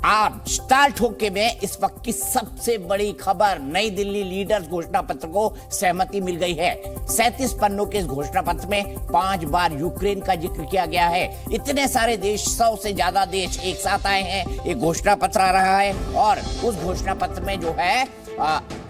आज ताल ठोके में इस वक्त की सबसे बड़ी खबर, नई दिल्ली लीडर्स घोषणा पत्र को सहमति मिल गई है। 37 पन्नों के इस घोषणा पत्र में 5 बार यूक्रेन का जिक्र किया गया है। इतने सारे देश, 100 से ज्यादा देश एक साथ आए हैं, एक घोषणा पत्र आ रहा है और उस घोषणा पत्र में जो है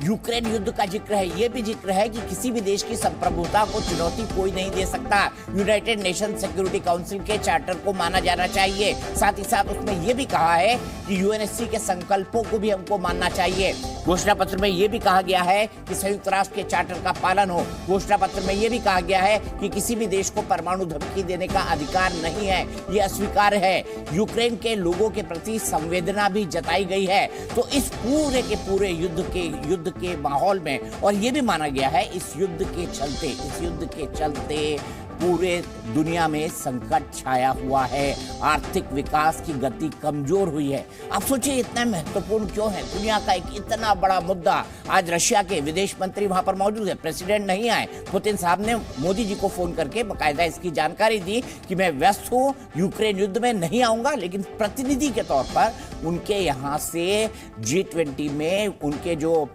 यूक्रेन युद्ध का जिक्र है। यह भी जिक्र है कि किसी भी देश की संप्रभुता को चुनौती कोई नहीं दे सकता। यूनाइटेड नेशन सिक्योरिटी काउंसिल के चार्टर को माना जाना चाहिए। साथ ही साथ उसमें यह भी कहा है कि यूएनएससी के संकल्पों को भी हमको मानना चाहिए। घोषणा पत्र में यह भी कहा गया है कि संयुक्त राष्ट्र के चार्टर का पालन हो। घोषणा पत्र में यह भी कहा गया है कि किसी भी देश को परमाणु धमकी देने का अधिकार नहीं है, यह अस्वीकार्य है। यूक्रेन के लोगों के प्रति संवेदना भी जताई गई है। तो इस पूरे के पूरे युद्ध के माहौल में और यह भी माना गया है इस युद्ध के चलते पूरे दुनिया में संकट छाया हुआ है, आर्थिक विकास की गति कमजोर हुई है। आप सोचिए इतना महत्वपूर्ण क्यों है? दुनिया का एक इतना बड़ा मुद्दा। आज रशिया के विदेश मंत्री वहां पर मौजूद है, प्रेसिडेंट नहीं आए। पुतिन साहब ने मोदी जी को फोन करके बकायदा इसकी जानकारी दी कि मैं व्यस्त हूँ, यूक्रेन युद्ध में नहीं आऊंगा, लेकिन प्रतिनिधि के तौर पर उनके यहाँ से G20 में उनके जो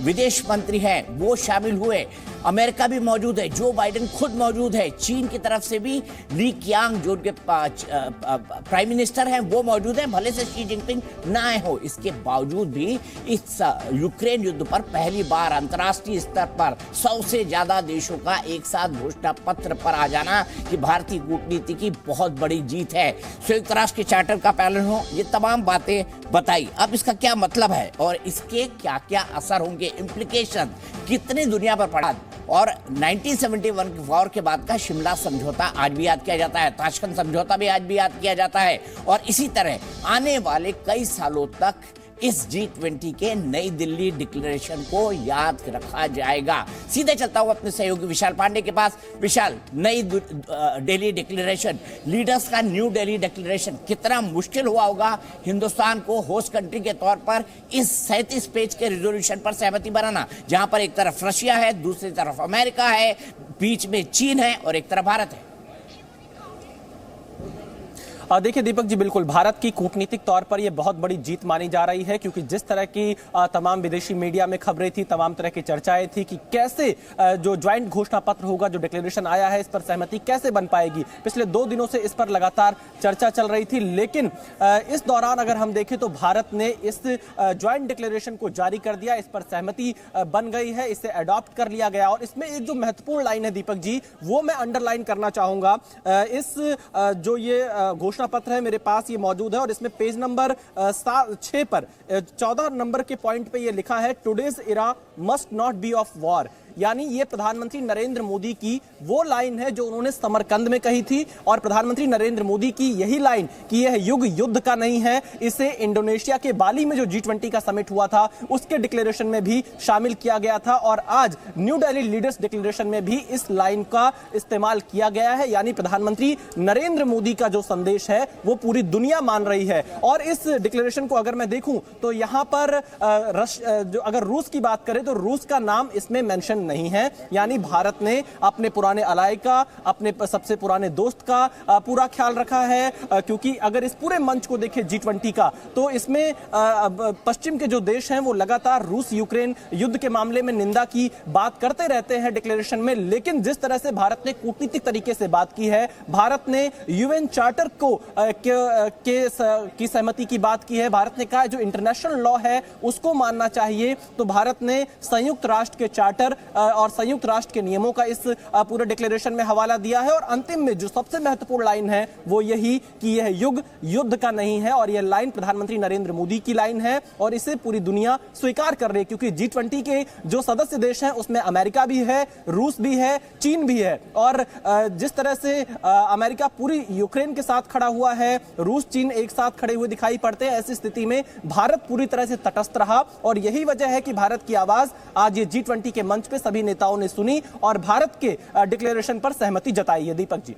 विदेश मंत्री हैं वो शामिल हुए। अमेरिका भी मौजूद है, जो बाइडेन खुद मौजूद है। चीन की तरफ से भी ली कियांग जो उनके प्राइम मिनिस्टर हैं वो मौजूद हैं, भले से शी जिनपिंग ना आए हो। इसके बावजूद भी इस यूक्रेन युद्ध पर पहली बार अंतर्राष्ट्रीय स्तर पर 100 से ज्यादा देशों का एक साथ घोषणा पत्र पर आ जाना कि भारतीय कूटनीति की बहुत बड़ी जीत है। संयुक्त राष्ट्र के चार्टर का पालन हो, ये तमाम बातें बताई। अब इसका क्या मतलब है और इसके क्या क्या असर होंगे, इम्प्लीकेशन कितनी दुनिया पर पड़ा। और 1971 के वॉर के बाद का शिमला समझौता आज भी याद किया जाता है, ताशकंद समझौता भी आज भी याद किया जाता है। और इसी तरह आने वाले कई सालों तक इस G20 के नई दिल्ली डिक्लेरेशन को याद रखा जाएगा। सीधे चलता हूं अपने सहयोगी विशाल पांडे के पास। विशाल, नई दिल्ली डिक्लेरेशन, लीडर्स का न्यू दिल्ली डिक्लेरेशन, कितना मुश्किल हुआ होगा हिंदुस्तान को होस्ट कंट्री के तौर पर इस 37 पेज के रिजोल्यूशन पर सहमति बनाना, जहां पर एक तरफ रशिया है, दूसरी तरफ अमेरिका है, बीच में चीन है और एक तरफ भारत है। देखिए दीपक जी, बिल्कुल भारत की कूटनीतिक तौर पर यह बहुत बड़ी जीत मानी जा रही है, क्योंकि जिस तरह की तमाम विदेशी मीडिया में खबरें थी, तमाम तरह की चर्चाएं थी कि कैसे जो ज्वाइंट घोषणा पत्र होगा, जो डिक्लेरेशन आया है, इस पर सहमति कैसे बन पाएगी। पिछले 2 दिनों से इस पर लगातार चर्चा चल रही थी, लेकिन इस दौरान अगर हम देखें तो भारत ने इस ज्वाइंट डिक्लेरेशन को जारी कर दिया, इस पर सहमति बन गई है, इसे अडॉप्ट कर लिया गया। और इसमें एक जो महत्वपूर्ण लाइन है दीपक जी, वो मैं अंडरलाइन करना चाहूंगा। इस जो ये घोषणा पत्र है मेरे पास ये मौजूद है और इसमें पेज नंबर 6 पर 14 नंबर के पॉइंट पे ये लिखा है, today's era must not be of war. यानी ये प्रधानमंत्री नरेंद्र मोदी की वो लाइन है जो उन्होंने समरकंद में कही थी, और प्रधानमंत्री नरेंद्र मोदी की यही लाइन कि यह युग युद्ध का नहीं है, इसे इंडोनेशिया के बाली में जो G20 का समिट हुआ था उसके डिक्लेरेशन में भी शामिल किया गया था। और आज न्यू दिल्ली लीडर्स डिक्लेरेशन में भी इस लाइन का इस्तेमाल किया गया है। यानी प्रधानमंत्री नरेंद्र मोदी का जो संदेश है वो पूरी दुनिया मान रही है। और इस डिक्लेरेशन को अगर मैं देखूं तो यहां पर जो अगर रूस की बात करें तो रूस का नाम इसमें मेंशन नहीं है। यानी भारत ने अपने पुराने अलाय का, अपने सबसे पुराने दोस्त का पूरा ख्याल रखा है, क्योंकि अगर इस पूरे मंच को देखें G20 का, तो इसमें पश्चिम के जो देश हैं वो लगातार रूस यूक्रेन युद्ध के मामले में निंदा की बात करते रहते हैं डिक्लेरेशन में। लेकिन जिस तरह से भारत ने कूटनीतिक तरीके से बात की है, भारत ने यूएन चार्टर को की सहमति की बात की है, भारत ने कहा जो इंटरनेशनल लॉ है उसको मानना चाहिए। तो भारत ने संयुक्त राष्ट्र के चार्टर और संयुक्त राष्ट्र के नियमों का इस पूरे डिक्लेरेशन में हवाला दिया है। और अंतिम में जो सबसे महत्वपूर्ण लाइन है वो यही कि यह युग युद्ध का नहीं है, और यह लाइन प्रधानमंत्री नरेंद्र मोदी की लाइन है और इसे पूरी दुनिया स्वीकार कर रही है। क्योंकि G20 के जो सदस्य देश हैं उसमें अमेरिका भी है, रूस भी है, चीन भी है। और जिस तरह से अमेरिका पूरी यूक्रेन के साथ खड़ा हुआ है, रूस चीन एक साथ खड़े हुए दिखाई पड़ते हैं, ऐसी स्थिति में भारत पूरी तरह से तटस्थ रहा। और यही वजह है कि भारत की आवाज आज ये G20 के मंच पे सभी नेताओं ने सुनी और भारत के डिक्लेरेशन पर सहमति जताई है। दीपक जी,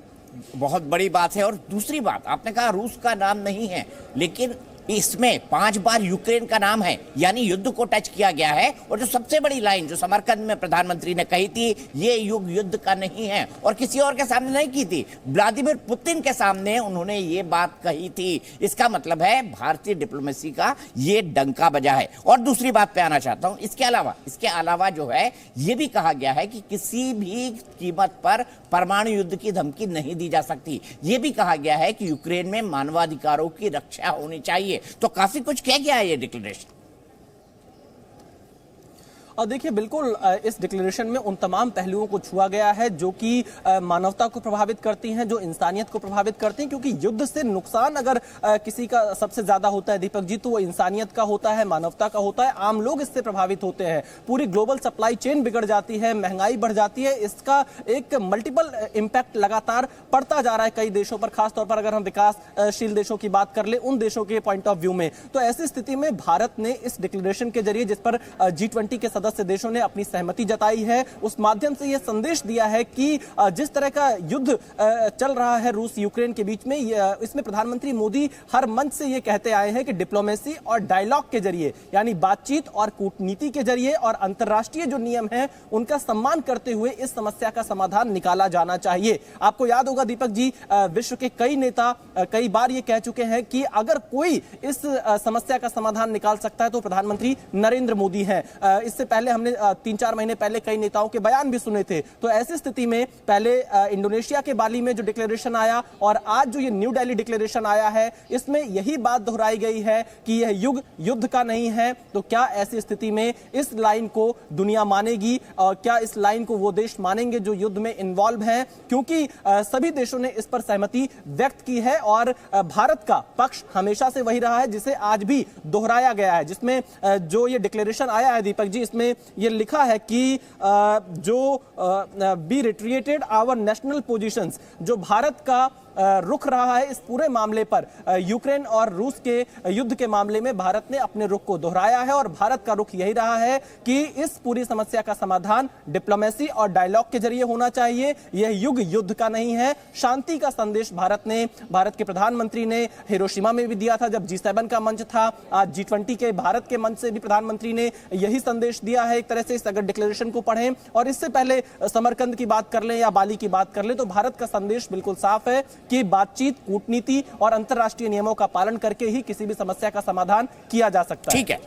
बहुत बड़ी बात है। और दूसरी बात, आपने कहा रूस का नाम नहीं है, लेकिन इसमें 5 बार यूक्रेन का नाम है, यानी युद्ध को टच किया गया है। और जो सबसे बड़ी लाइन जो समरकंद में प्रधानमंत्री ने कही थी, ये युग युद्ध का नहीं है, और किसी और के सामने नहीं की थी, व्लादिमीर पुतिन के सामने उन्होंने ये बात कही थी। इसका मतलब है भारतीय डिप्लोमेसी का ये डंका बजा है। और दूसरी बात पे आना चाहता हूं, इसके अलावा जो है ये भी कहा गया है कि किसी भी कीमत पर परमाणु युद्ध की धमकी नहीं दी जा सकती। यह भी कहा गया है कि यूक्रेन में मानवाधिकारों की रक्षा होनी चाहिए। तो काफी कुछ कह गया है ये डिक्लेरेशन। और देखिए, बिल्कुल इस डिक्लेरेशन में उन तमाम पहलुओं को छुआ गया है जो कि मानवता को प्रभावित करती हैं, जो इंसानियत को प्रभावित करती हैं, क्योंकि युद्ध से नुकसान अगर किसी का सबसे ज्यादा होता है दीपक जी, तो वो इंसानियत का होता है, मानवता का होता है। आम लोग इससे प्रभावित होते हैं, पूरी ग्लोबल सप्लाई चेन बिगड़ जाती है, महंगाई बढ़ जाती है। इसका एक मल्टीपल इम्पैक्ट लगातार पड़ता जा रहा है कई देशों पर, खासतौर पर अगर हम विकासशील देशों की बात कर ले, उन देशों के पॉइंट ऑफ व्यू में। तो ऐसी स्थिति में भारत ने इस डिक्लेरेशन के जरिए, जिस पर G20 के सदस्य देशों ने अपनी सहमति जताई है, उस माध्यम से यह संदेश दिया है कि जिस तरह का युद्ध चल रहा है रूस यूक्रेन के बीच में, इसमें प्रधानमंत्री मोदी हर मंच से यह कहते आए हैं कि डिप्लोमेसी और डायलॉग के जरिए, यानी बातचीत और कूटनीति के जरिए और अंतर्राष्ट्रीय जो नियम हैं उनका सम्मान करते हुए इस समस्या का समाधान निकाला जाना चाहिए। आपको याद होगा दीपक जी, विश्व के कई नेता कई बार यह कह चुके हैं कि अगर कोई इस समस्या का समाधान निकाल सकता है तो प्रधानमंत्री नरेंद्र मोदी हैं। इससे पहले हमने 3-4 महीने पहले कई नेताओं के बयान भी सुने थे। तो ऐसी स्थिति में पहले इंडोनेशिया के बाली में जो डिक्लेरेशन आया और आज जो ये न्यू दिल्ली डिक्लेरेशन आया है, इसमें यही बात दोहराई गई है कि यह युग युद्ध का नहीं है। तो क्या ऐसी स्थिति में इस लाइन को दुनिया मानेगी और क्या इस लाइन को वो देश मानेंगे जो युद्ध में इन्वॉल्व हैं? क्योंकि सभी देशों ने इस पर सहमति व्यक्त की है और भारत का पक्ष हमेशा से वही रहा है जिसे आज भी दोहराया गया है। जिसमें जो ये डिक्लेरेशन आया है दीपक जी, इसमें ये लिखा है कि बी रिट्रिएटेड आवर नेशनल पोजीशंस, जो भारत का रुख रहा है इस पूरे मामले पर, यूक्रेन और रूस के युद्ध के मामले में भारत ने अपने रुख को दोहराया है और भारत का रुख यही रहा है कि इस पूरी समस्या का समाधान डिप्लोमेसी और डायलॉग के जरिए होना चाहिए। यह युग युद्ध का नहीं है। शांति का संदेश भारत के प्रधानमंत्री ने हिरोशिमा में भी दिया था जब G7 का मंच था। आज G20 के भारत के मंच से भी प्रधानमंत्री ने यही संदेश दिया है। एक तरह से इस अगर डिक्लेरेशन को पढ़ें और इससे पहले समरकंद की बात कर लें या बाली की बात कर लें, तो भारत का संदेश बिल्कुल साफ है कि बातचीत, कूटनीति और अंतर्राष्ट्रीय नियमों का पालन करके ही किसी भी समस्या का समाधान किया जा सकता है। ठीक है।